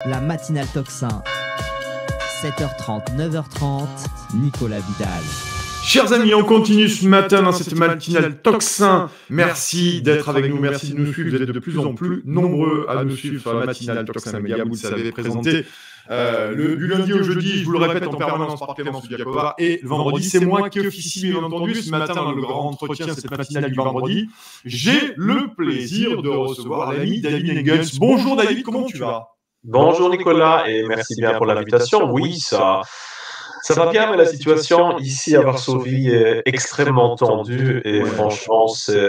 La matinale Tocsin, 7h30, 9h30, Nicolas Vidal. Chers amis, on continue ce matin dans cette matinale Tocsin. Merci d'être avec nous, merci de nous suivre. Vous êtes de plus en plus nombreux à nous suivre sur la matinale Tocsin Média. Vous le savez, présenté du lundi au jeudi, je vous le répète, en permanence par Clément Sudiakova. Et le vendredi, c'est moi qui officie, bien entendu. Ce matin, dans le grand entretien, cette matinale du vendredi, j'ai le plaisir de recevoir l'ami David Engels. Bonjour David, comment tu vas ? Bonjour Nicolas et merci bien pour l'invitation. Oui, ça va bien, mais la situation ici à Varsovie est extrêmement tendue et franchement, c'est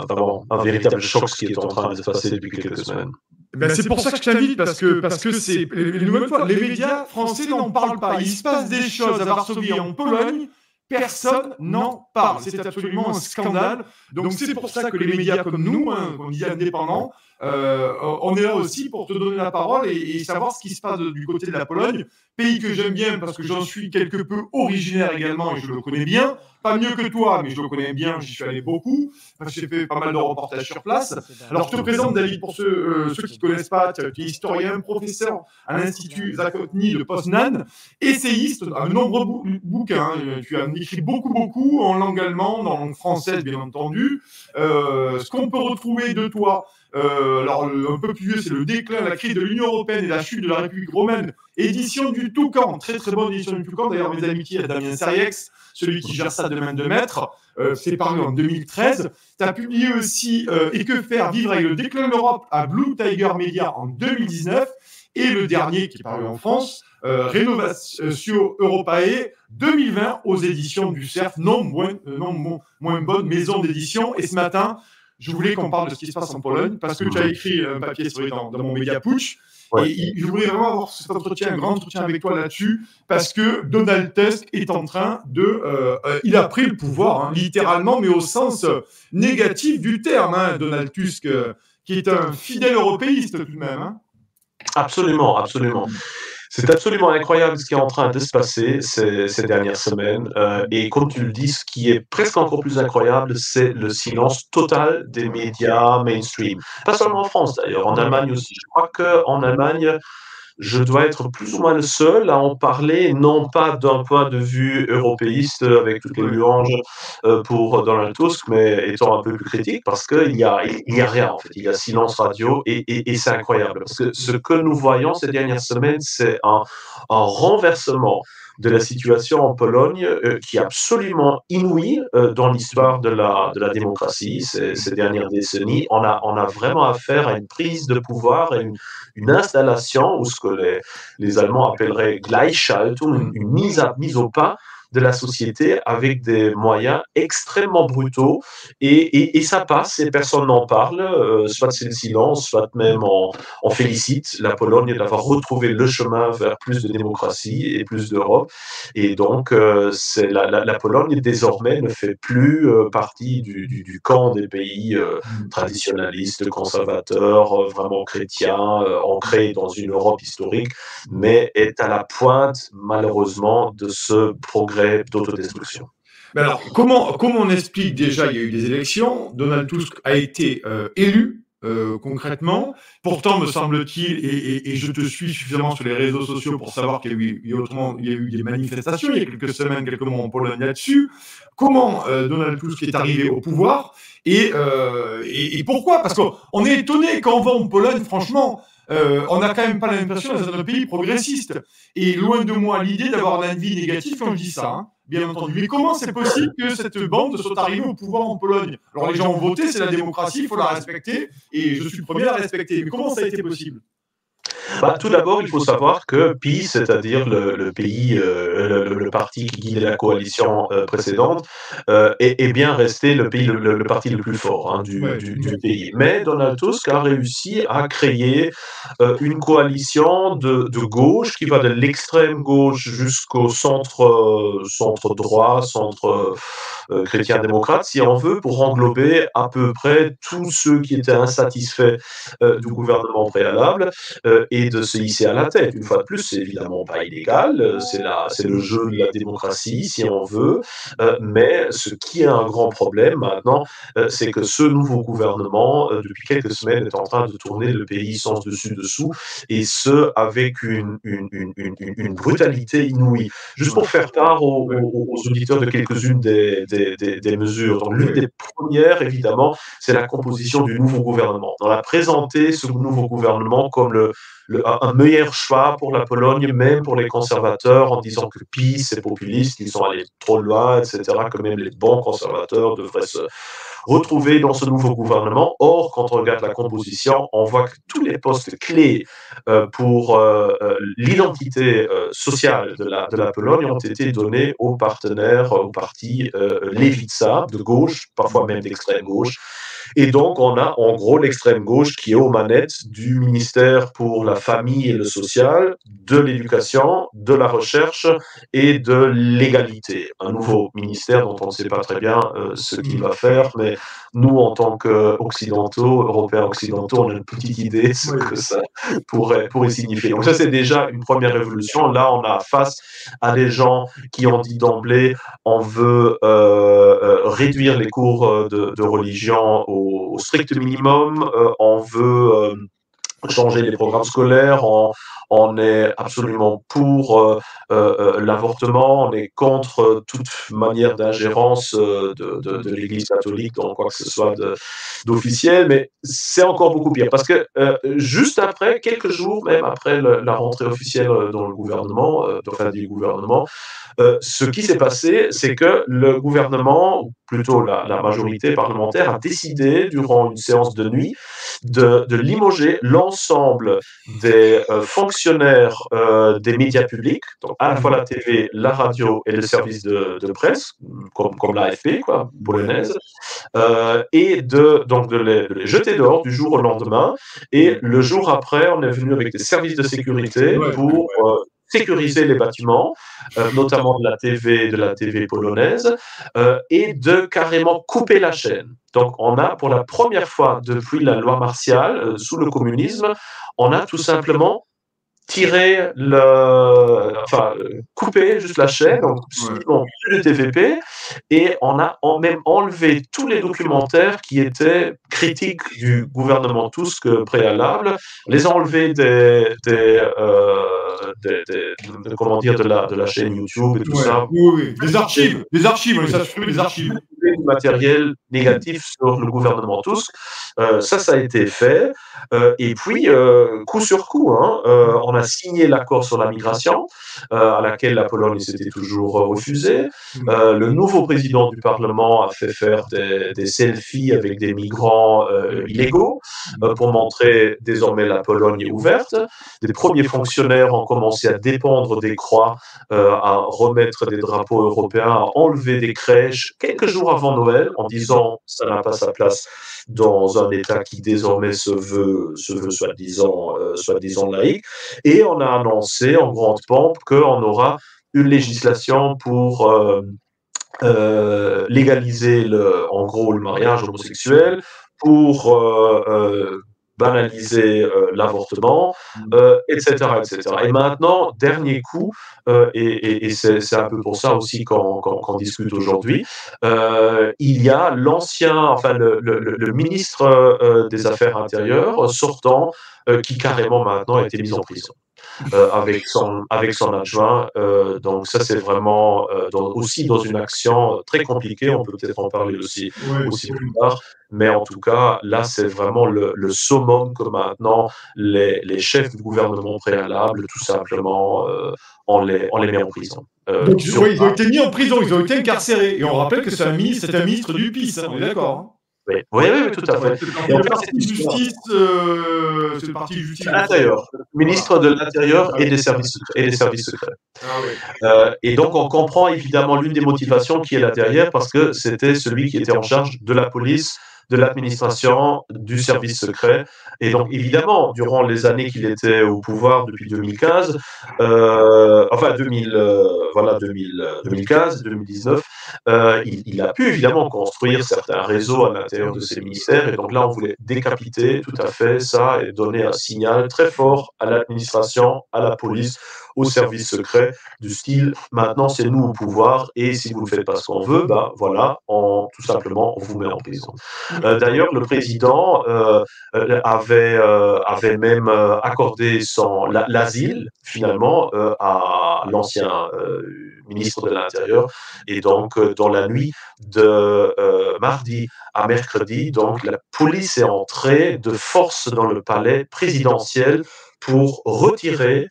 vraiment un véritable choc ce qui est en train de se passer depuis quelques semaines. Ben c'est pour ça que je t'invite, parce que c'est une nouvelle fois, les médias français n'en parlent pas. Il se passe des choses à Varsovie, en Pologne, personne n'en parle. C'est absolument un scandale. Donc c'est pour ça que les médias comme nous, qu'on dit indépendants, on est là aussi pour te donner la parole et savoir ce qui se passe du côté de la Pologne, pays que j'aime bien parce que j'en suis quelque peu originaire également et je le connais bien, pas mieux que toi, mais je le connais bien, j'y suis allé beaucoup, parce que j'ai fait pas mal de reportages sur place. Alors je te présente David, pour ceux qui ne connaissent pas, tu es historien, professeur à l'Institut Zakotny de Poznan, essayiste, un nombreux bouquins, tu as écrit beaucoup en langue allemande, en langue française bien entendu. Ce qu'on peut retrouver de toi, alors un peu plus vieux, c'est Le déclin, la crise de l'Union européenne et la chute de la République romaine, édition du Toucan, très bonne édition du Toucan. D'ailleurs, mes amitiés à Damien Seriex, celui qui gère ça de main de maître, c'est paru en 2013. Tu as publié aussi Et que faire, vivre avec le déclin de l'Europe à Blue Tiger Media en 2019, et le dernier qui est paru en France, Rénovation Europae 2020 aux éditions du Cerf, non moins bonne maison d'édition. Et ce matin, je voulais qu'on parle de ce qui se passe en Pologne, parce que tu as écrit un papier dans mon média Putsch, ouais. Et je voulais vraiment avoir cet entretien, un grand entretien avec toi là-dessus, parce que Donald Tusk est en train de... il a pris le pouvoir, littéralement, mais au sens négatif du terme, Donald Tusk, qui est un fidèle européiste tout de même. Absolument. C'est absolument incroyable ce qui est en train de se passer ces dernières semaines. Et comme tu le dis, ce qui est presque encore plus incroyable, c'est le silence total des médias mainstream. Pas seulement en France d'ailleurs, en Allemagne aussi. Je crois qu'en Allemagne, je dois être plus ou moins le seul à en parler, non pas d'un point de vue européiste avec toutes les louanges pour Donald Tusk, mais étant un peu plus critique, parce qu'il n'y a rien en fait. Il y a silence radio et c'est incroyable. Parce que ce que nous voyons ces dernières semaines, c'est un renversement de la situation en Pologne qui est absolument inouïe dans l'histoire de la démocratie ces dernières décennies. On a vraiment affaire à une prise de pouvoir et une installation, ou ce que les Allemands appelleraient Gleichschaltung, une mise au pas de la société avec des moyens extrêmement brutaux et ça passe et personne n'en parle, soit c'est le silence, soit même on félicite la Pologne d'avoir retrouvé le chemin vers plus de démocratie et plus d'Europe et donc c'est la Pologne désormais ne fait plus partie du camp des pays traditionnalistes, conservateurs, vraiment chrétiens, ancrés dans une Europe historique, mais est à la pointe malheureusement de ce progrès d'autodestruction. Mais alors, comment on explique déjà, il y a eu des élections, Donald Tusk a été élu concrètement, pourtant me semble-t-il, et je te suis suffisamment sur les réseaux sociaux pour savoir qu'il y a eu des manifestations il y a quelques semaines, quelques mois en Pologne là-dessus. Comment Donald Tusk est arrivé au pouvoir et pourquoi ? Parce qu'on est étonné quand on va en Pologne, franchement. On n'a quand même pas l'impression d'être un pays progressiste. Et loin de moi l'idée d'avoir un avis négatif quand je dis ça, bien entendu. Mais comment c'est possible que cette bande soit arrivée au pouvoir en Pologne ? Alors les gens ont voté, c'est la démocratie, il faut la respecter, et je suis le premier à la respecter. Mais comment ça a été possible ? Tout d'abord, il faut savoir que PiS, c'est-à-dire le parti qui guidait la coalition précédente, est bien resté le parti le plus fort du pays. Mais Donald Tusk a réussi à créer une coalition de gauche qui va de l'extrême gauche jusqu'au centre droit, centre chrétien-démocrate, si on veut, pour englober à peu près tous ceux qui étaient insatisfaits du gouvernement préalable. et de se hisser à la tête. Une fois de plus, c'est évidemment pas illégal, c'est le jeu de la démocratie, si on veut, mais ce qui est un grand problème maintenant, c'est que ce nouveau gouvernement, depuis quelques semaines, est en train de tourner le pays sans dessus-dessous, et ce, avec une brutalité inouïe. Juste pour faire part aux auditeurs de quelques-unes des mesures. Donc, l'une des premières, évidemment, c'est la composition du nouveau gouvernement. On a présenté ce nouveau gouvernement comme un meilleur choix pour la Pologne, même pour les conservateurs, en disant que PiS et populistes, ils sont allés trop loin, etc., que même les bons conservateurs devraient se retrouver dans ce nouveau gouvernement. Or, quand on regarde la composition, on voit que tous les postes clés pour l'identité sociale de la Pologne ont été donnés aux partenaires, aux partis Lewica, de gauche, parfois même d'extrême gauche. Et donc, on a en gros l'extrême gauche qui est aux manettes du ministère pour la famille et le social, de l'éducation, de la recherche et de l'égalité. Un nouveau ministère dont on ne sait pas très bien ce qu'il va faire, mais nous, en tant qu'Occidentaux, Européens occidentaux, on a une petite idée de ce que ça pourrait signifier. Donc ça, c'est déjà une première révolution. Là, on a face à des gens qui ont dit d'emblée, on veut réduire les cours de religion au strict minimum, on veut changer les programmes scolaires, on est absolument pour l'avortement, on est contre toute manière d'ingérence de l'Église catholique dans quoi que ce soit d'officiel, mais c'est encore beaucoup pire, parce que juste après, quelques jours même après la rentrée officielle dans le gouvernement, du gouvernement, ce qui s'est passé, c'est que le gouvernement, ou plutôt la majorité parlementaire, a décidé, durant une séance de nuit, de limoger l'ensemble des fonctionnaires des médias publics, donc à la fois la TV, la radio et le service de presse, comme l'AFP, quoi, polonaise, et donc de les jeter dehors du jour au lendemain. Et le jour après, on est venu avec des services de sécurité pour sécuriser les bâtiments, notamment de la TV polonaise, et de carrément couper la chaîne. Donc, on a, pour la première fois depuis la loi martiale, sous le communisme, on a tout simplement couper juste la chaîne, donc plus de TVP, et on a même enlevé tous les documentaires qui étaient critiques du gouvernement Tusk préalable, les enlever de la chaîne YouTube et tout ça. Oui. Les archives, ça se fait, les archives. Du matériel négatif sur le gouvernement Tusk. Ça a été fait. Et puis, coup sur coup, on a signé l'accord sur la migration, à laquelle la Pologne s'était toujours refusée. Le nouveau président du Parlement a fait faire des selfies avec des migrants illégaux pour montrer désormais la Pologne est ouverte. Des premiers fonctionnaires ont commencé à dépendre des croix, à remettre des drapeaux européens, à enlever des crèches quelques jours avant Noël, en disant ça n'a pas sa place dans un État qui désormais se veut soi-disant laïque. Et on a annoncé en grande pompe qu'on aura une législation pour légaliser en gros le mariage homosexuel, pour banaliser l'avortement, etc., etc. Et maintenant, dernier coup, et c'est un peu pour ça aussi qu'on discute aujourd'hui, il y a le ministre des Affaires intérieures sortant, qui carrément maintenant a été mis en prison. Avec son adjoint. Donc ça, c'est vraiment aussi dans une action très compliquée. On peut peut-être en parler aussi plus tard. Mais en tout cas, là, c'est vraiment le summum que maintenant les chefs du gouvernement préalable, tout simplement, on les met en prison. Donc, ils ont été mis en prison, ils ont été incarcérés. Et on rappelle que c'est un ministre du PiS, on est d'accord. Oui, tout à fait. Et en fait, c'est le parti justice. L'Intérieur, ministre de l'Intérieur et des services secrets. Et donc, on comprend évidemment l'une des motivations qui est là derrière, parce que c'était celui qui était en charge de la police de l'administration du service secret. Et donc, évidemment, durant les années qu'il était au pouvoir, depuis 2015, enfin 2015, 2019, il a pu évidemment construire certains réseaux à l'intérieur de ces ministères. Et donc là, on voulait décapiter tout à fait ça et donner un signal très fort à l'administration, à la police, aux services secrets, du style maintenant c'est nous au pouvoir et si vous ne faites pas ce qu'on veut, bah voilà, tout simplement on vous met en prison. D'ailleurs, le président avait même accordé l'asile finalement à l'ancien ministre de l'Intérieur. Et donc, dans la nuit de mardi à mercredi, donc la police est entrée de force dans le palais présidentiel pour retirer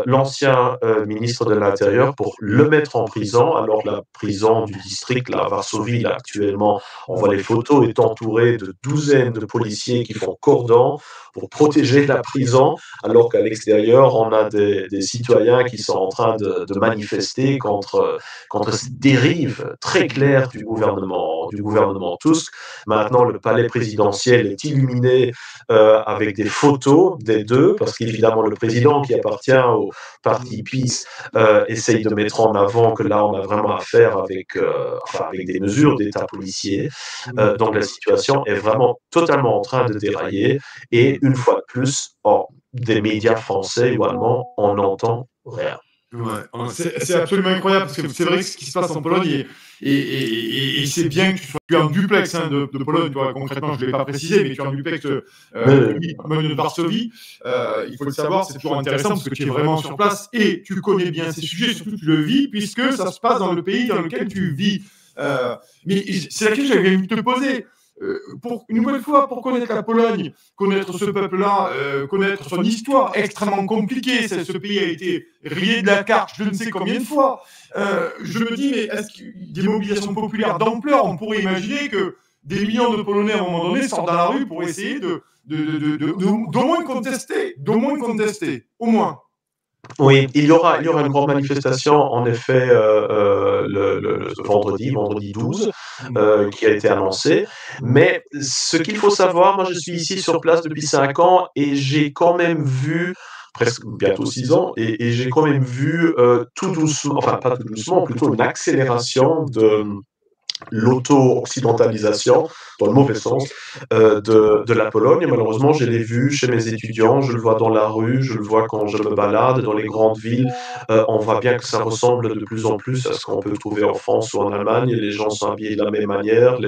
l'ancien ministre de l'Intérieur pour le mettre en prison. Alors la prison du district, là, à Varsovie, là, actuellement, on voit les photos, est entourée de douzaines de policiers qui font cordon pour protéger la prison, alors qu'à l'extérieur, on a des citoyens qui sont en train de manifester contre cette dérive très claire du gouvernement Tusk. Maintenant, le palais présidentiel est illuminé avec des photos des deux, parce qu'évidemment, le président qui appartient au parti Peace essaye de mettre en avant que là, on a vraiment affaire avec des mesures d'État policier. Donc, la situation est vraiment totalement en train de dérailler. Et une fois de plus, des médias français ou allemands, on n'entend rien. Ouais, c'est absolument incroyable parce que c'est vrai que ce qui se passe en Pologne et c'est bien que tu es en duplex de Pologne, toi, concrètement, je ne l'ai pas précisé, mais tu es en duplex de Varsovie. Il faut le savoir, c'est toujours intéressant parce que tu es vraiment sur place et tu connais bien ces sujets, surtout tu le vis puisque ça se passe dans le pays dans lequel tu vis. Mais c'est la question que j'avais envie de te poser. Une nouvelle fois, pour connaître la Pologne, connaître ce peuple-là, connaître son histoire extrêmement compliquée, ce pays a été rayé de la carte je ne sais combien de fois. Je me dis, mais est-ce qu'il y a des mobilisations populaires d'ampleur? On pourrait imaginer que des millions de Polonais, à un moment donné, sortent dans la rue pour essayer d'au moins contester, au moins. Oui, il y aura une grande manifestation, en effet, le vendredi 12, qui a été annoncée. Mais ce qu'il faut savoir, moi je suis ici sur place depuis 5 ans et j'ai quand même vu, presque bientôt 6 ans, et j'ai quand même vu tout doucement, enfin pas tout doucement, plutôt une accélération de l'auto-occidentalisation, dans le mauvais sens, de la Pologne. Et malheureusement, je l'ai vu chez mes étudiants, je le vois dans la rue, je le vois quand je me balade dans les grandes villes. On voit bien que ça ressemble de plus en plus à ce qu'on peut trouver en France ou en Allemagne. Les gens sont habillés de la même manière,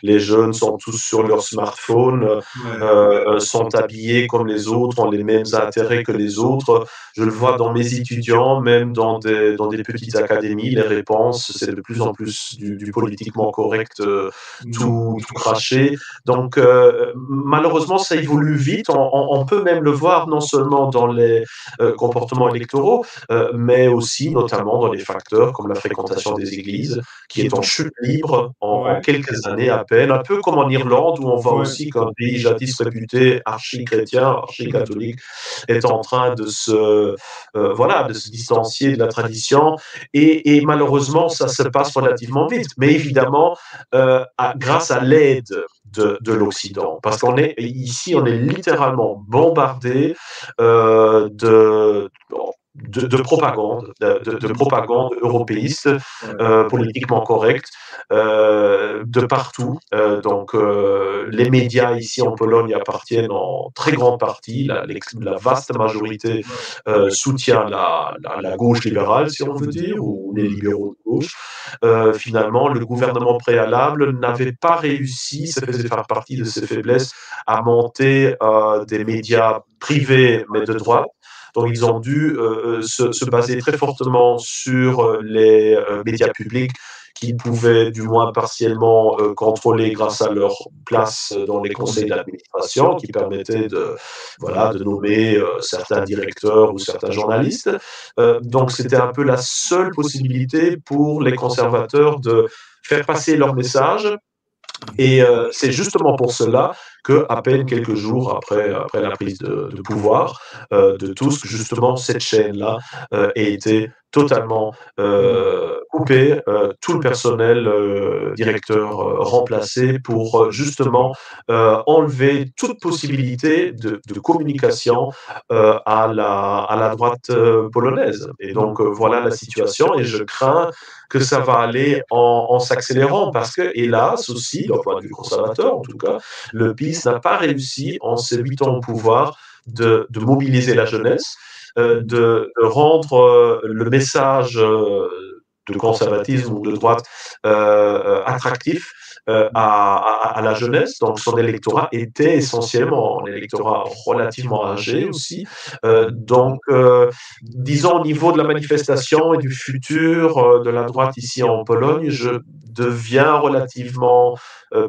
les jeunes sont tous sur leur smartphone, sont habillés comme les autres, ont les mêmes intérêts que les autres. Je le vois dans mes étudiants, même dans des petites académies, les réponses, c'est de plus en plus du politiquement correct, tout craché. Donc, malheureusement, ça évolue vite. On peut même le voir non seulement dans les comportements électoraux, mais aussi notamment dans les facteurs comme la fréquentation des églises, qui est en chute libre en quelques années à peine, un peu comme en Irlande, où on voit aussi qu'un pays jadis réputé archi-chrétien, archi-catholique, est en train de se distancier de la tradition. Et malheureusement, ça se passe relativement vite. Mais évidemment, grâce à l'aide de l'Occident. Parce qu'on est ici, on est littéralement bombardé de propagande, de propagande européiste, politiquement correcte, de partout. Donc, les médias ici en Pologne appartiennent en très grande partie, la vaste majorité soutient la gauche libérale, si on veut dire, ou les libéraux de gauche. Finalement, le gouvernement préalable n'avait pas réussi, ça faisait faire partie de ses faiblesses, à monter des médias privés, mais de droite. Donc, ils ont dû se baser très fortement sur les médias publics qu'ils pouvaient du moins partiellement contrôler grâce à leur place dans les conseils d'administration, qui permettaient de nommer certains directeurs ou certains journalistes. Donc, c'était un peu la seule possibilité pour les conservateurs de faire passer leur message. Et c'est justement pour cela qu'à peine quelques jours après la prise de pouvoir de Tusk, justement, cette chaîne-là ait été totalement coupée, tout le personnel directeur remplacé pour justement enlever toute possibilité de communication à la droite polonaise. Et donc voilà la situation, et je crains que ça va aller en s'accélérant parce que, hélas aussi, d'un point de vue conservateur en tout cas, le PiS n'a pas réussi en ses 8 ans au pouvoir de mobiliser la jeunesse, de rendre le message de conservatisme ou de droite attractif à la jeunesse. Donc son électorat était essentiellement un électorat relativement âgé aussi. Disons au niveau de la manifestation et du futur de la droite ici en Pologne, je deviens relativement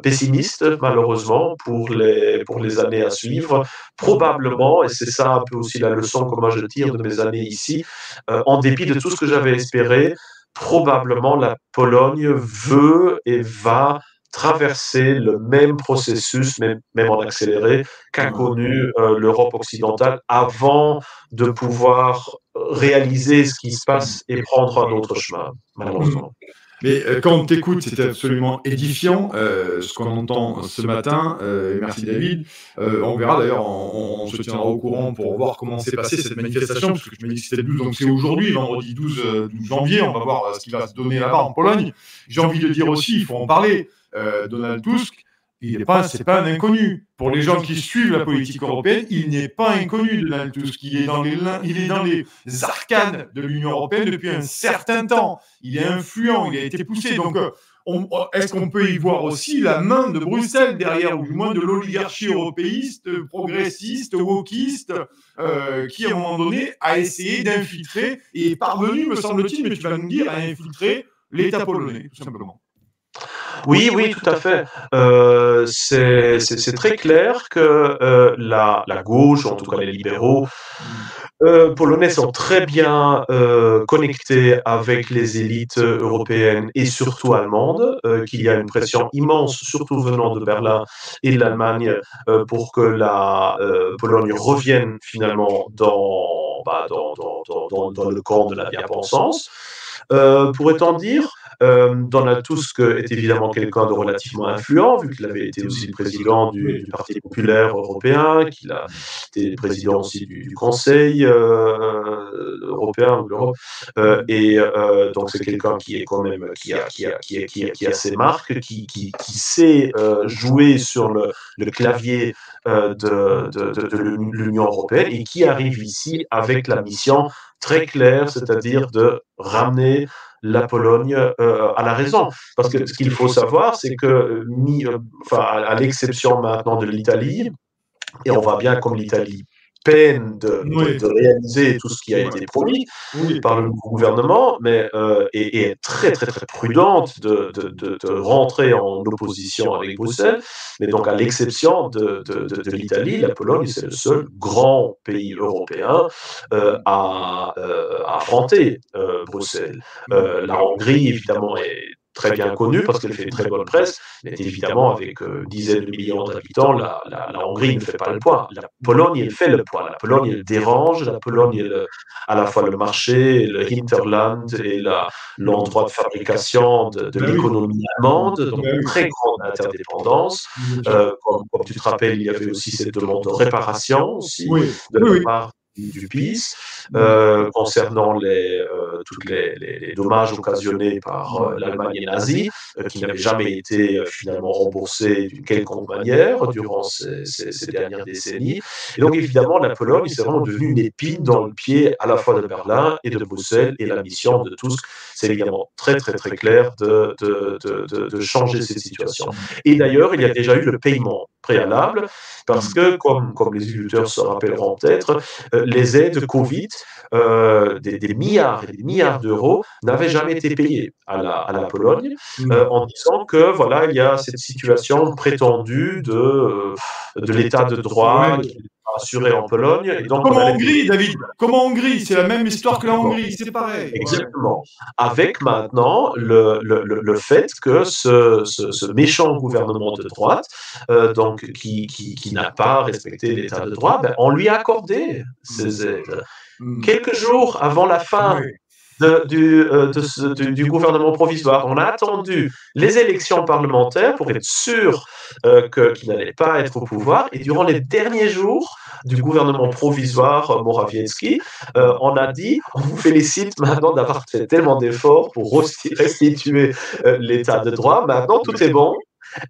pessimiste, malheureusement, pour les années à suivre. Probablement, et c'est ça un peu aussi la leçon que moi je tire de mes années ici, en dépit de tout ce que j'avais espéré, probablement la Pologne veut et va traverser le même processus, même en accéléré, qu'a connu l'Europe occidentale avant de pouvoir réaliser ce qui se passe et prendre un autre chemin, malheureusement. Mais quand on t'écoute, c'était absolument édifiant, ce qu'on entend ce matin. Merci David. On verra d'ailleurs, on se tiendra au courant pour voir comment s'est passée cette manifestation, parce que je me dis que c'était le 12, donc c'est aujourd'hui, vendredi 12 janvier. On va voir ce qui va se donner là-bas en Pologne. J'ai envie de dire aussi, il faut en parler, Donald Tusk, c'est pas un inconnu. Pour les gens qui suivent la politique européenne, il n'est pas inconnu, Donald Tusk. Il est dans les arcanes de l'Union européenne depuis un certain temps. Il est influent, il a été poussé. Donc, est-ce qu'on peut y voir aussi la main de Bruxelles derrière, ou du moins de l'oligarchie européiste, progressiste, wokiste, qui, à un moment donné, a essayé d'infiltrer, et est parvenu, me semble-t-il, mais tu vas nous dire, à infiltrer l'État polonais, tout simplement. Oui, tout à fait. C'est très clair que la gauche, en tout cas les libéraux polonais, sont très bien connectés avec les élites européennes et surtout allemandes, qu'il y a une pression immense, surtout venant de Berlin et de l'Allemagne, pour que la Pologne revienne finalement dans le camp de la bien-pensance. Pourrait-on dire, Donald Tusk est évidemment quelqu'un de relativement influent, vu qu'il avait été aussi le président du Parti populaire européen, qu'il a été président aussi du Conseil européen, ou l'Europe, donc c'est quelqu'un qui est quand même qui a ses marques, qui sait jouer sur le clavier de l'Union européenne, et qui arrive ici avec la mission très claire, c'est-à-dire de ramener la Pologne à la raison. Parce que ce qu'il faut savoir, c'est que, à l'exception maintenant de l'Italie, et on voit bien comme l'Italie peine de réaliser tout ce qui a été promis par le gouvernement, mais est très très très prudente de rentrer en opposition avec Bruxelles. Mais donc, à l'exception de l'Italie, la Pologne, c'est le seul grand pays européen à affronter Bruxelles. La Hongrie, évidemment, est très bien connue parce qu'elle fait une très bonne presse, mais évidemment, avec dizaines de millions d'habitants, la Hongrie ne fait pas le poids. La Pologne, elle fait le poids. La Pologne, elle dérange. La Pologne, elle, à la fois le marché, le hinterland et l'endroit de fabrication de l'économie allemande, donc une très grande interdépendance. Comme tu te rappelles, il y avait aussi cette demande de réparation aussi, de la part du PiS, concernant tous les dommages occasionnés par l'Allemagne nazie, qui n'avaient jamais été finalement remboursés d'une quelconque manière durant ces dernières décennies. Et donc, évidemment, la Pologne, c'est vraiment devenu une épine dans le pied à la fois de Berlin et de Bruxelles, et la mission de Tusk, c'est évidemment très très très clair de changer cette situation. Et d'ailleurs, il y a déjà eu le paiement préalable, parce que, comme les auditeurs se rappelleront peut-être, les aides Covid, des milliards et des milliards d'euros, n'avaient jamais été payés à la Pologne, en disant que voilà, il y a cette situation prétendue de l'état de droit, assuré en Pologne. Et donc, comme en Hongrie, David, comme en Hongrie, c'est la même histoire que la Hongrie, c'est pareil. Exactement. Avec maintenant le fait que ce méchant gouvernement de droite, donc qui n'a pas respecté l'état de droit, ben, on lui a accordé ces aides. Quelques jours avant la fin du gouvernement provisoire. On a attendu les élections parlementaires pour être sûr qu'il n'allait pas être au pouvoir. Et durant les derniers jours du gouvernement provisoire Morawiecki, on a dit, on vous félicite maintenant d'avoir fait tellement d'efforts pour restituer l'état de droit. Maintenant, tout est bon.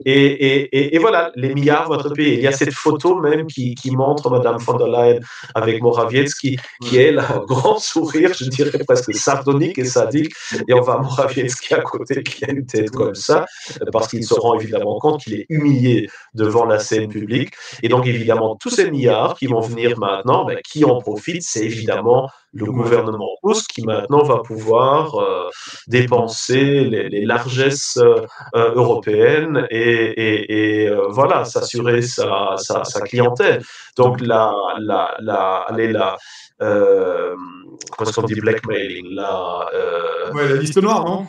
Et voilà, les milliards de votre pays. Il y a cette photo même qui montre Madame von der Leyen avec Morawiecki, qui elle a un grand sourire, je dirais presque sardonique et sadique, et on voit Morawiecki à côté qui a une tête comme ça, parce qu'il se rend évidemment compte qu'il est humilié devant la scène publique. Et donc évidemment, tous ces milliards qui vont venir maintenant, ben, qui en profitent, c'est évidemment le gouvernement russe qui maintenant va pouvoir dépenser les largesses européenne et voilà, s'assurer sa clientèle. Donc, comment est-ce qu'on dit blackmailing Ouais, la liste noire, non?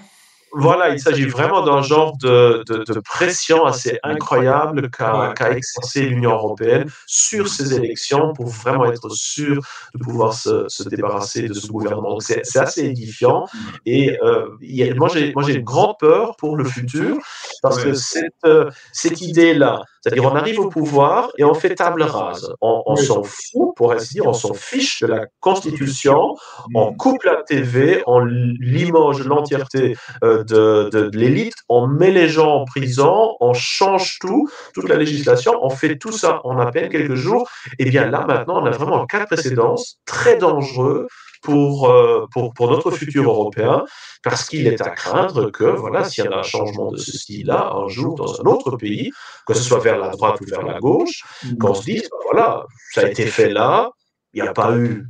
Voilà, il s'agit vraiment d'un genre de pression assez incroyable qu'a exercé l'Union européenne sur ces élections pour vraiment être sûr de pouvoir se débarrasser de ce gouvernement. Donc c'est assez édifiant et moi j'ai une grande peur pour le futur parce que cette idée-là, c'est-à-dire on arrive au pouvoir et on fait table rase, on s'en fout, pour ainsi dire, on s'en fiche de la Constitution, on coupe la TV, on limoge l'entièreté de l'élite, on met les gens en prison, on change toute la législation, on fait tout ça en à peine quelques jours. Et bien là, maintenant, on a vraiment un cas de précédence très dangereux pour notre futur européen, parce qu'il est à craindre que, voilà, s'il y a un changement de ce style-là, un jour, dans un autre pays, que ce soit vers la droite ou vers la gauche, qu'on se dise, voilà, ça a été fait là, il n'y a pas eu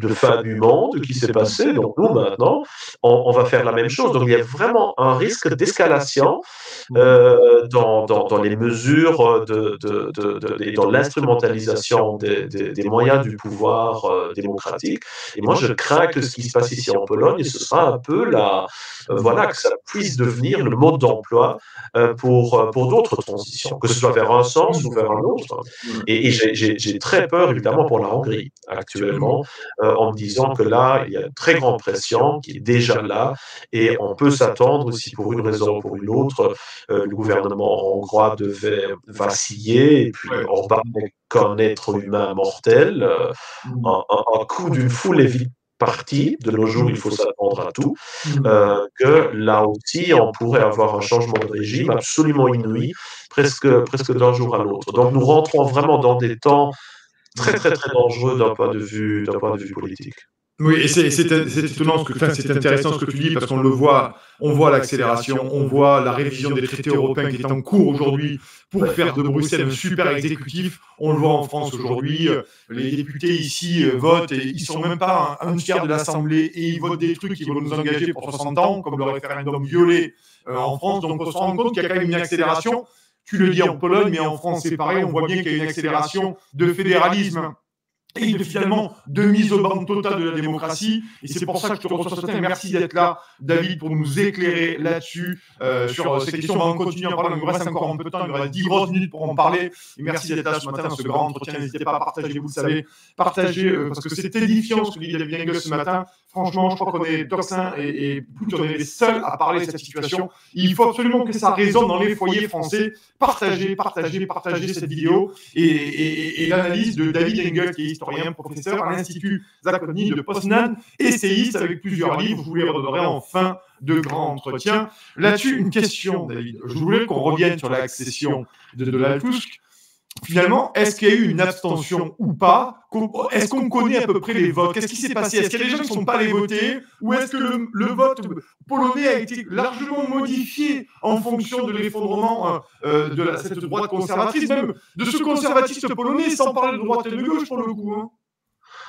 de fin du monde qui s'est passé, donc nous maintenant on va faire la même chose. Donc il y a vraiment un risque d'escalation dans les mesures et dans l'instrumentalisation des moyens du pouvoir démocratique. Et moi je crains que ce qui se passe ici en Pologne, ce sera un peu voilà, que ça puisse devenir le mode d'emploi pour d'autres transitions, que ce soit vers un sens ou vers un autre. Et j'ai très peur évidemment pour la Hongrie actuellement, en me disant que là, il y a une très grande pression qui est déjà là, et on peut s'attendre aussi, pour une raison ou pour une autre, le gouvernement hongrois devait vaciller, et puis Orban n'est qu'un être humain mortel, un coup d'une foule est vite parti, de nos jours il faut s'attendre à tout, que là aussi on pourrait avoir un changement de régime absolument inouï, presque d'un jour à l'autre. Donc nous rentrons vraiment dans des temps très très très dangereux d'un point de vue politique. Oui, et c'est étonnant, c'est intéressant ce que tu dis, parce qu'on le voit, on voit l'accélération, on voit la révision des traités européens qui est en cours aujourd'hui pour faire de Bruxelles un super exécutif. On le voit en France aujourd'hui, les députés ici votent et ils sont même pas un tiers de l'Assemblée et ils votent des trucs qui vont nous engager pour 60 ans, comme le référendum violet en France. Donc on se rend compte qu'il y a quand même une accélération. Tu le dis en Pologne, mais en France c'est pareil, on voit bien qu'il y a une accélération de fédéralisme et finalement de mise au ban totale de la démocratie. Et c'est pour ça que je te reçois ce matin. Merci d'être là, David, pour nous éclairer là-dessus, sur ces questions. On va en continuer à parler. Il nous reste encore un peu de temps. Il nous reste 10 grosses minutes pour en parler. Et merci d'être là ce matin dans ce grand entretien. N'hésitez pas à partager, vous le savez. Partagez, parce que c'est édifiant ce que dit David Engel ce matin. Franchement, je crois qu'on est Toxin et Pout, on est les seuls à parler de cette situation. Il faut absolument que ça résonne dans les foyers français. Partagez cette vidéo et l'analyse de David Engel, qui est historien, professeur à l'Institut Zakonny de Poznan, essayiste avec plusieurs livres. Je vous les redonnerai en fin de grand entretien. Là-dessus, une question, David. Je voulais qu'on revienne sur l'accession de Donald Tusk. Finalement, est-ce qu'il y a eu une abstention ou pas? Est-ce qu'on connaît à peu près les votes? Qu'est-ce qui s'est passé? Est-ce qu'il y a des gens qui ne sont pas allés voter? Ou est-ce que le vote polonais a été largement modifié en fonction de l'effondrement de cette droite conservatrice, même de ce conservatiste polonais, sans parler de droite et de gauche pour le coup, hein?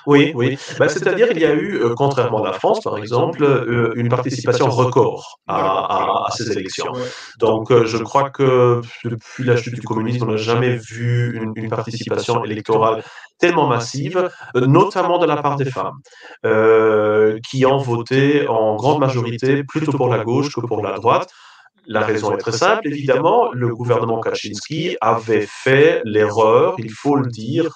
Oui, oui. Bah, c'est-à-dire il y a eu, contrairement à la France, par exemple, une participation record à ces élections. Ouais. Donc, je crois que depuis la chute du communisme, on n'a jamais vu une participation électorale tellement massive, notamment de la part des femmes, qui ont voté en grande majorité plutôt pour la gauche que pour la droite. La raison est très simple, évidemment, le gouvernement Kaczynski avait fait l'erreur, il faut le dire,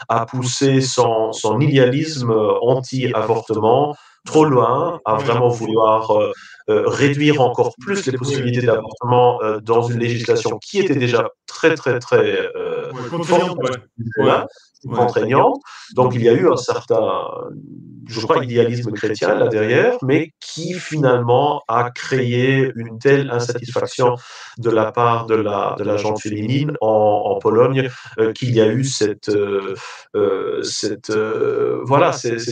à pousser son idéalisme anti-avortement trop loin, à vraiment vouloir réduire encore plus les possibilités d'avortement dans une législation qui était déjà très, très, très Contraignante, contraignante. Donc il y a eu un certain, je crois, idéalisme chrétien là derrière, mais qui finalement a créé une telle insatisfaction de la part de la gente féminine en Pologne qu'il y a eu cet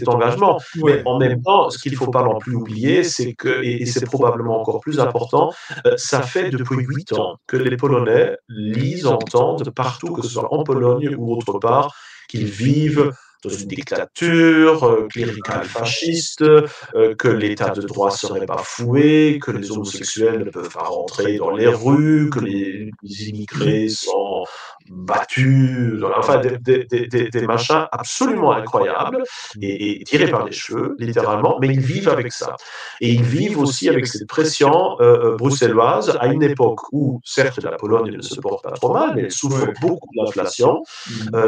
engagement. Mais en même temps, ce qu'il ne faut pas non plus oublier, c'est que, et c'est probablement encore plus important, ça fait depuis 8 ans que les Polonais lisent, entendent partout, que ce soit en Pologne ou autre part, qu'ils vivent dans une dictature cléricale fasciste, que l'état de droit serait bafoué, que les homosexuels ne peuvent pas rentrer dans les rues, que les immigrés sont battus, enfin des machins absolument incroyables et tirés par les cheveux, littéralement, mais ils vivent avec ça. Et ils vivent aussi avec cette pression bruxelloise à une époque où, certes, la Pologne ne se porte pas trop mal, mais elle souffre beaucoup de l'inflation.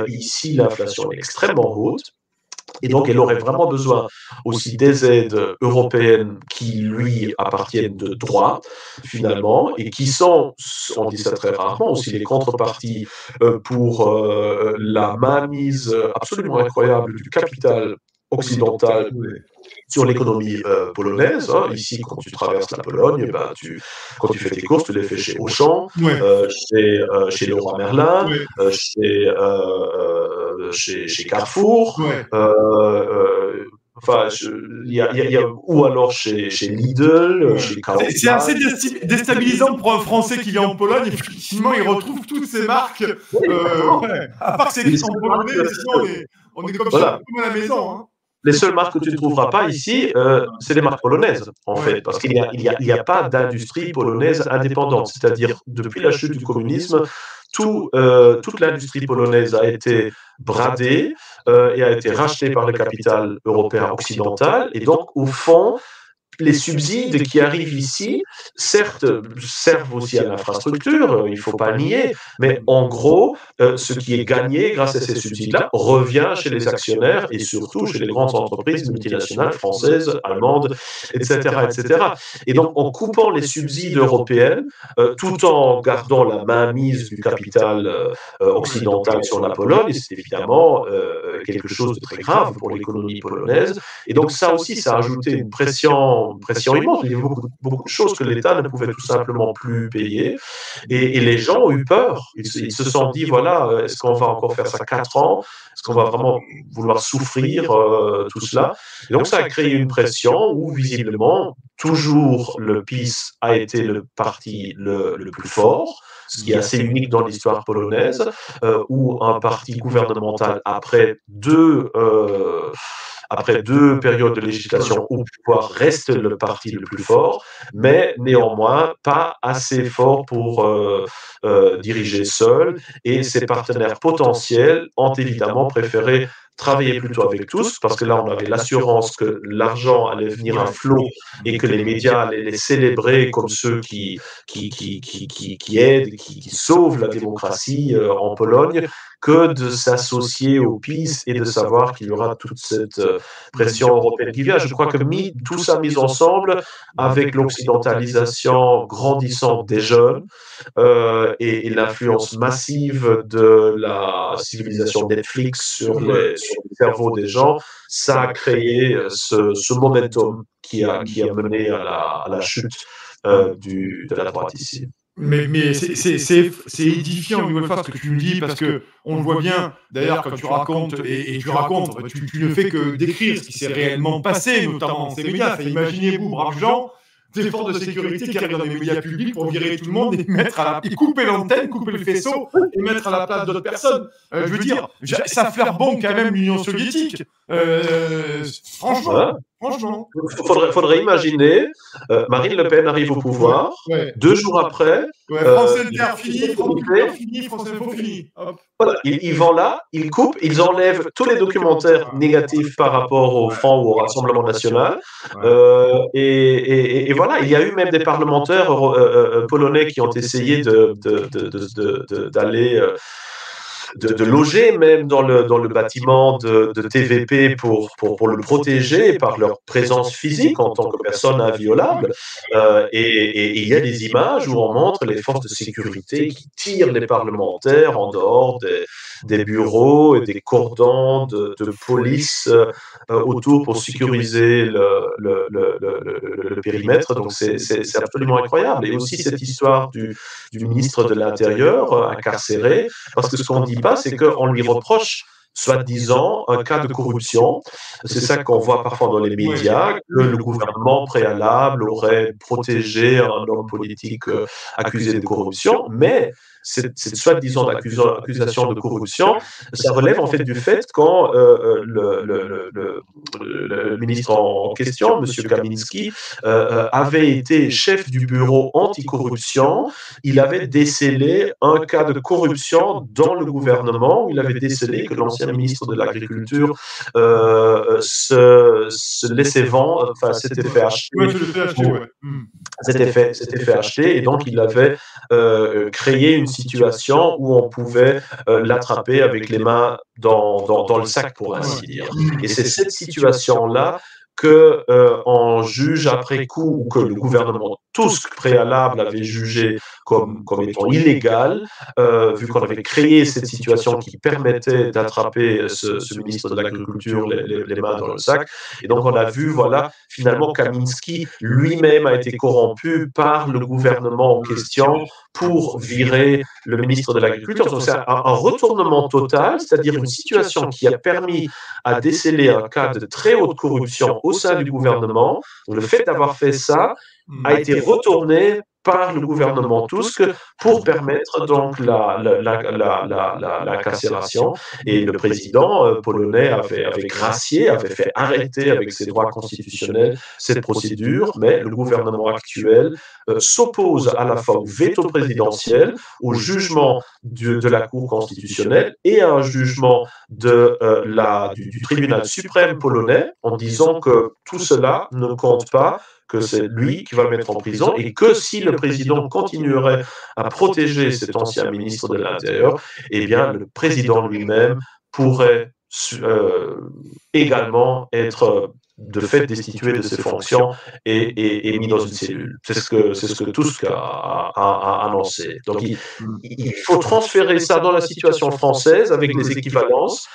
Ici, l'inflation est extrêmement haute. Et donc, elle aurait vraiment besoin aussi des aides européennes qui lui appartiennent de droit, finalement, et qui sont, on dit ça très rarement, aussi les contreparties pour la mainmise absolument incroyable du capital occidental sur l'économie polonaise. Hein. Ici, quand tu traverses la Pologne, ben, quand tu fais tes courses, tu les fais chez Auchan, chez Leroy Merlin, chez Carrefour, ou alors chez Lidl, chez Kaufland. C'est assez déstabilisant pour un Français qui vit en Pologne. Effectivement, il retrouve toutes ces marques. À part que c'est écrit en polonais, sinon on est comme ça, comme à la maison. Hein. Les seules marques que tu ne trouveras pas ici, c'est des marques polonaises, en fait, parce qu'il n'y a pas d'industrie polonaise indépendante. C'est-à-dire, depuis la chute du communisme, toute l'industrie polonaise a été bradée et a été rachetée par le capital européen occidental. Et donc, au fond, les subsides qui arrivent ici, certes, servent aussi à l'infrastructure, il ne faut pas le nier, mais en gros, ce qui est gagné grâce à ces subsides-là revient chez les actionnaires et surtout chez les grandes entreprises multinationales françaises, allemandes, etc., etc. Et donc, en coupant les subsides européens, tout en gardant la mainmise du capital occidental sur la Pologne, c'est évidemment quelque chose de très grave pour l'économie polonaise. Et donc, ça aussi, ça a ajouté une pression immense. Il y a beaucoup de choses que l'État ne pouvait tout simplement plus payer. Et les gens ont eu peur. Ils se sont dit, voilà, est-ce qu'on va encore faire ça 4 ans? Est-ce qu'on va vraiment vouloir souffrir tout cela? Et donc, ça a créé une pression où, visiblement, toujours le PiS a été le parti le plus fort, ce qui est assez unique dans l'histoire polonaise, où un parti gouvernemental, après deux périodes de législation au pouvoir, reste le parti le plus fort, mais néanmoins pas assez fort pour diriger seul, et ses partenaires potentiels ont évidemment préféré travailler plutôt avec tous, parce que là, on avait l'assurance que l'argent allait venir à flot et que les médias allaient les célébrer comme ceux qui aident, qui sauvent la démocratie en Pologne, que de s'associer au PiS et de savoir qu'il y aura toute cette pression européenne qui vient. Je crois que tout ça mis ensemble, avec l'occidentalisation grandissante des jeunes et l'influence massive de la civilisation Netflix sur les cerveaux des gens, ça a créé ce momentum qui a mené à la chute de la droite ici. Mais c'est édifiant une nouvelle fois ce que tu nous dis, parce que on le voit bien, d'ailleurs, quand tu racontes, et tu racontes, tu ne fais que décrire ce qui s'est réellement passé, notamment dans ces médias. Imaginez-vous, braves gens, des forces de sécurité qui arrivent dans les médias publics pour virer tout le monde et couper l'antenne, couper le faisceau et mettre à la place d'autres personnes. Je veux dire, ça flaire bon quand même l'Union soviétique. Franchement. Voilà. Franchement. Faudrait imaginer, Marine Le Pen arrive au pouvoir, 2 jours après. France Inter fini, France Info fini. Voilà, ils vont là, ils coupent, ils enlèvent tous les documentaires négatifs par rapport au Front ou au Rassemblement national. Et voilà, il y a eu même des parlementaires polonais qui ont essayé d'aller. De loger même dans le bâtiment de TVP pour le protéger par leur présence physique en tant que personne inviolable. Et il y a des images où on montre les forces de sécurité qui tirent les parlementaires en dehors des bureaux et des cordons de police autour pour sécuriser le périmètre. Donc c'est absolument incroyable. Et aussi cette histoire du ministre de l'Intérieur incarcéré, parce que ce qu'on dit pas, c'est qu'on lui reproche soi-disant un cas de corruption. C'est ça qu'on voit parfois dans les médias, que le gouvernement préalable aurait protégé un homme politique accusé de corruption, mais cette soi-disant accusation de corruption, ça relève en fait du fait quand le ministre en question, M. Kaminski, avait été chef du bureau anticorruption, il avait décelé un cas de corruption dans le gouvernement, il avait décelé que l'ancien ministre de l'Agriculture se laissait vendre, enfin s'était fait acheter. S'était fait acheter, et donc il avait créé une situation où on pouvait l'attraper avec les mains dans le sac, pour ainsi dire. Et c'est cette situation-là que on juge après coup, ou que le gouvernement Tusk préalable avait jugé comme étant illégal, vu qu'on avait créé cette situation qui permettait d'attraper ce ministre de l'Agriculture les mains dans le sac. Et donc on a vu, voilà, finalement Kaminski lui-même a été corrompu par le gouvernement en question pour virer le ministre de l'Agriculture. Donc c'est un retournement total, c'est-à-dire une situation qui a permis à déceler un cas de très haute corruption au sein du gouvernement. Le fait d'avoir fait ça a été retourné par le gouvernement Tusk pour permettre donc l'incarcération. Et le président polonais avait gracié, avait fait arrêter avec ses droits constitutionnels cette procédure, mais le gouvernement actuel s'oppose à la fois au veto présidentiel, au jugement de la Cour constitutionnelle et à un jugement du tribunal suprême polonais, en disant que tout cela ne compte pas, que c'est lui qui va le mettre en prison, et que si le président continuerait à protéger cet ancien ministre de l'Intérieur, eh bien le président lui-même pourrait également être de fait destitué de ses fonctions et mis dans une cellule. C'est ce que Tusk a annoncé. Donc il faut transférer ça dans la situation française avec des équivalences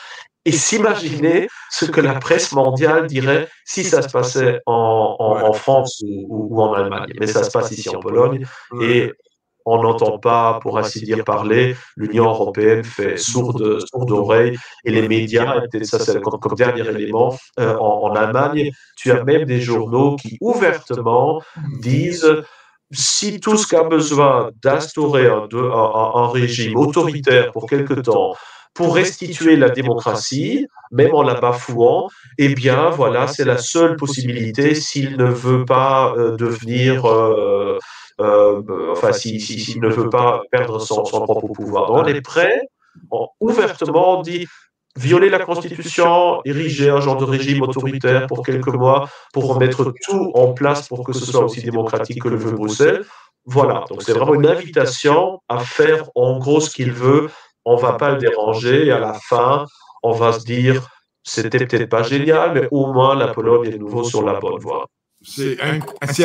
et s'imaginer ce que la presse mondiale dirait si ça se passait en France ou en Allemagne. Mais ça se passe ici en Pologne et on n'entend pas, pour ainsi dire, parler. L'Union européenne fait sourde oreille et les médias, ça c'est comme dernier élément, en Allemagne, tu as même des journaux qui ouvertement disent si Tusk a besoin d'instaurer un régime autoritaire pour quelque temps, pour restituer la démocratie, même en la bafouant, eh bien, voilà, c'est la seule possibilité s'il ne veut pas devenir... s'il ne veut pas perdre son propre pouvoir. Donc, on est prêt, ouvertement, on dit violer la Constitution, ériger un genre de régime autoritaire pour quelques mois, pour remettre tout en place pour que ce soit aussi démocratique que le veut Bruxelles. Voilà, donc c'est vraiment une invitation à faire en gros ce qu'il veut. On ne va pas le déranger, et à la fin, on va se dire c'était peut-être pas génial, mais au moins la Pologne est de nouveau sur la bonne voie. C'est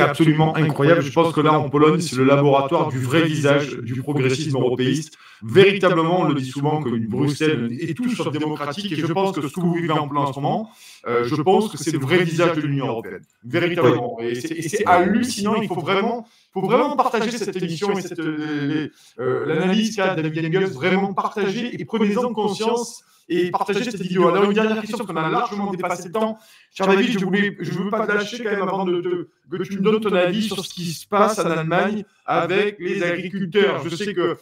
absolument incroyable. Je pense que là, en Pologne, c'est le laboratoire du vrai visage du progressisme européiste. Véritablement, on le dit souvent que Bruxelles est tout sauf démocratique, et je pense que ce que vous vivez en plein en ce moment, je pense que c'est le vrai visage de l'Union européenne. Véritablement. Et c'est hallucinant. Il faut vraiment partager cette émission et l'analyse qu'a David Engels, vraiment partager et prenez-en conscience. et partager cette vidéo. Alors, une dernière question, parce qu'on a largement dépassé le temps. Cher David, je ne veux pas te lâcher quand même avant que tu me donnes ton avis sur ce qui se passe en Allemagne avec les agriculteurs. Je sais que,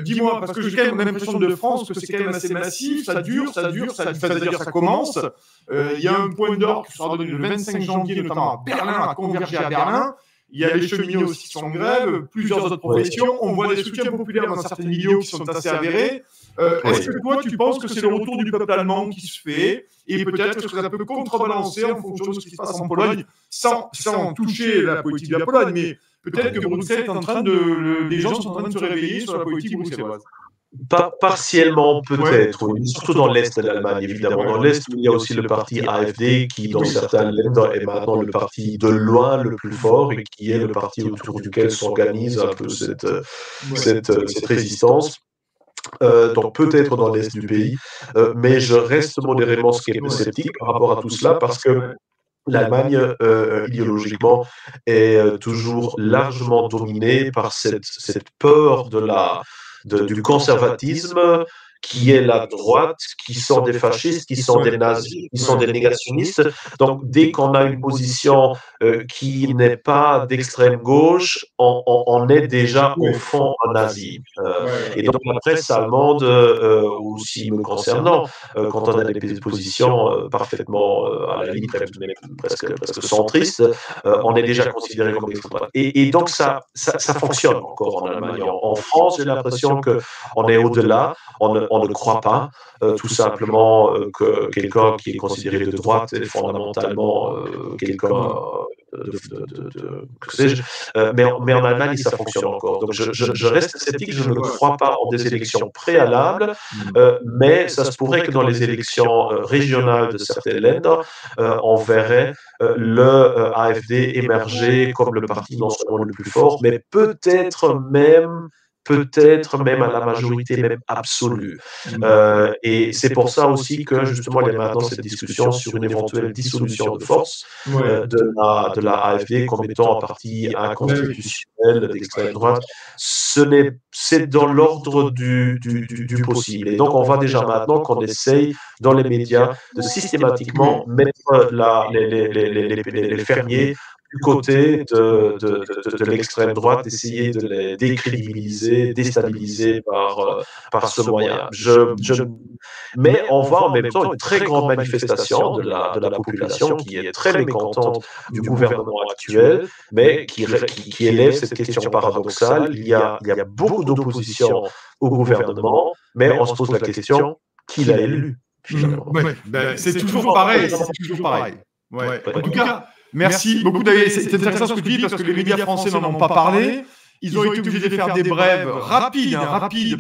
dis-moi, parce que j'ai quand même l'impression de France que c'est quand même assez massif, ça dure, c'est-à-dire ça commence. Il y a un point d'orgue qui sera donné le 25 janvier, notamment à Berlin, à converger à Berlin. Il y a les cheminots aussi qui sont en grève, plusieurs autres professions. On voit des soutiens populaires dans certaines vidéos qui sont assez avérés. Est-ce que toi, tu penses que c'est le retour du peuple allemand qui se fait et peut-être que ça peut contrebalancer en fonction de ce qui se passe en Pologne, sans toucher la politique de la Pologne, mais peut-être que Bruxelles est en train les gens sont en train de se réveiller sur la politique bruxelloise. Partiellement peut-être, oui, surtout dans l'Est de l'Allemagne, évidemment. Dans l'Est, il y a aussi le parti AfD qui, dans certains Länder, est maintenant le parti de loin le plus fort et qui est le parti autour duquel s'organise un peu cette résistance. Donc peut-être dans l'Est du pays, mais je reste modérément sceptique par rapport à tout cela parce que l'Allemagne, idéologiquement, est toujours largement dominée par cette peur du conservatisme, qui est la droite, qui sont des fascistes, qui sont des nazis, qui sont des négationnistes. Donc, dès qu'on a une position qui n'est pas d'extrême gauche, on est déjà au fond un nazi. Et donc, la presse allemande, aussi me concernant, quand on a des positions parfaitement à la limite, presque centristes, on est déjà considéré comme extrême droite. Et donc, ça fonctionne encore en Allemagne. En France, j'ai l'impression qu'on est au-delà. On ne croit pas, tout simplement, que quelqu'un qui est considéré de droite est fondamentalement quelqu'un que sais-je. Mais en Allemagne, ça fonctionne encore. Donc je reste sceptique, je ne crois pas en des élections préalables, mais ça se pourrait que dans les élections régionales de certains Länder, on verrait le AfD émerger comme le parti non seulement le plus fort, mais peut-être même à la majorité même absolue. Et c'est pour ça aussi que justement il y a maintenant cette discussion sur une éventuelle dissolution de force de la AfD comme étant un parti inconstitutionnel d'extrême droite. C'est dans l'ordre du possible. Et donc on voit déjà maintenant qu'on essaye dans les médias de systématiquement mettre les fermiers du côté de l'extrême droite, essayer de les décrédibiliser, déstabiliser par ce moyen. Mais on voit en même temps une très grande manifestation de la population qui est très mécontente du gouvernement actuel, mais qui élève cette question paradoxale. Il y a beaucoup d'opposition au gouvernement, mais on se pose la question, qui l'a élu finalement? C'est toujours pareil. En tout cas, merci beaucoup David. C'est intéressant ce que tu dis parce que les médias français n'en ont pas parlé. Ils ont été obligés de faire des brèves rapides,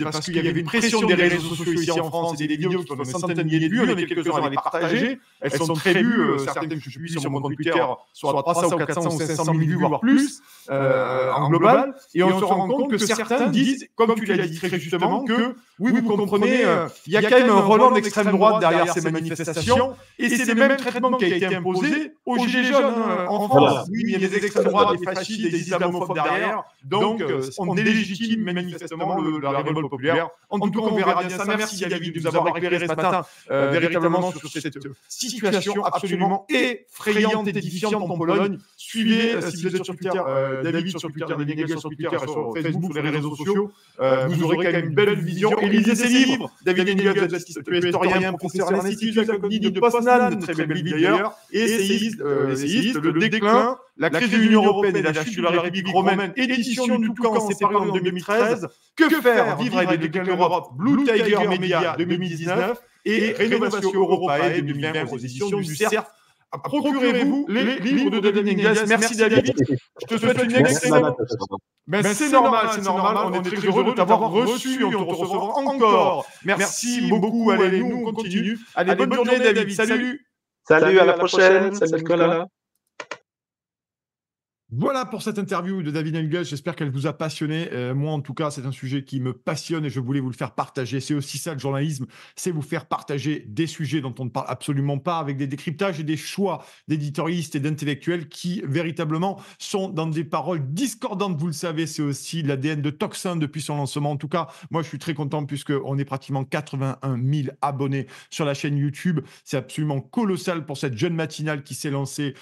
parce qu'il y avait une pression des réseaux sociaux ici en France et des vidéos qui font des centaines de milliers de vues. On est quelques-uns à les partager. Elles sont très vues. Certaines que je publie sur mon compte Twitter sont à 300 ou 400 ou 500 000 vues, voire plus, en global. Et on se rend compte que certains disent, comme tu l'as dit très justement, que oui, vous comprenez, il y a quand même un relent d'extrême droite derrière ces manifestations. Et c'est le même traitement qui a été imposé aux Gilets jaunes en France. Oui, il y a des extrêmes droites, des fascistes, des islamophobes derrière. Donc, on délégitime manifestement la révolte populaire. En tout cas, on verra bien ça. Merci David de nous avoir éclairé ce matin véritablement sur cette situation absolument effrayante et édifiante en Pologne. Suivez, si vous êtes sur Twitter, David sur Twitter, David Neguel sur Twitter, sur Facebook, sur les réseaux sociaux. Vous aurez quand même une belle vision. Et lisez ses livres. David Neguel, tu es historien, professeur à l'Institut de Poznan, très belle ville d'ailleurs, et essayiste, le déclin, la crise de l'Union européenne et la chute de la République romaine, édition du Toucan, c'est paru en 2013. Que faire? Vivre avec l'Europe, Blue Tiger Media 2019 et Rénovation Europae 2020 aux éditions du CERF. Procurez-vous les livres de David Neguel. Merci David. Je te souhaite une excellente. C'est normal. On est très heureux de t'avoir reçu. On te recevra encore. Merci beaucoup. Allez, nous on continue. Allez, bonne journée David. Salut. Salut, à la prochaine. Salut Nicolas. Voilà pour cette interview de David Engel. J'espère qu'elle vous a passionné. Moi, en tout cas, c'est un sujet qui me passionne et je voulais vous le faire partager. C'est aussi ça, le journalisme, c'est vous faire partager des sujets dont on ne parle absolument pas, avec des décryptages et des choix d'éditorialistes et d'intellectuels qui, véritablement, sont dans des paroles discordantes. Vous le savez, c'est aussi l'ADN de Tocsin depuis son lancement. En tout cas, moi, je suis très content puisqu'on est pratiquement 81 000 abonnés sur la chaîne YouTube. C'est absolument colossal pour cette jeune matinale qui s'est lancée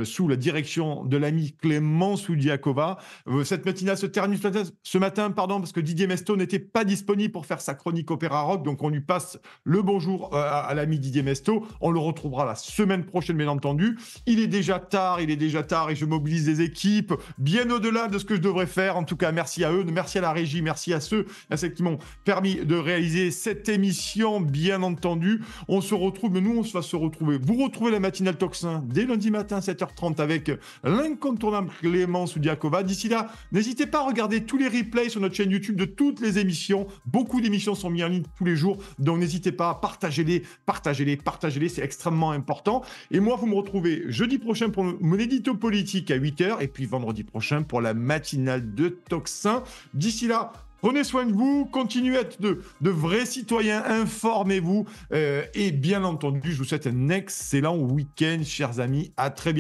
sous la direction de l'ami Clément Soudiakova. Cette matinale se termine ce matin, parce que Didier Mesto n'était pas disponible pour faire sa chronique Opéra Rock, donc on lui passe le bonjour à l'ami Didier Mesto. On le retrouvera la semaine prochaine, bien entendu. Il est déjà tard et je mobilise les équipes bien au-delà de ce que je devrais faire. En tout cas, merci à eux, merci à la régie, merci à ceux qui m'ont permis de réaliser cette émission, bien entendu. On se retrouve, mais nous, on va se retrouver. Vous retrouvez la matinale Tocsin dès lundi matin, 7h30, avec l'incontournable Clément Soudiakova. D'ici là, n'hésitez pas à regarder tous les replays sur notre chaîne YouTube de toutes les émissions. Beaucoup d'émissions sont mises en ligne tous les jours, donc n'hésitez pas à partagez-les, c'est extrêmement important. Et moi, vous me retrouvez jeudi prochain pour mon édito politique à 8h, et puis vendredi prochain pour la matinale de Tocsin. D'ici là, prenez soin de vous, continuez à être de vrais citoyens, informez-vous, et bien entendu, je vous souhaite un excellent week-end, chers amis. À très bientôt.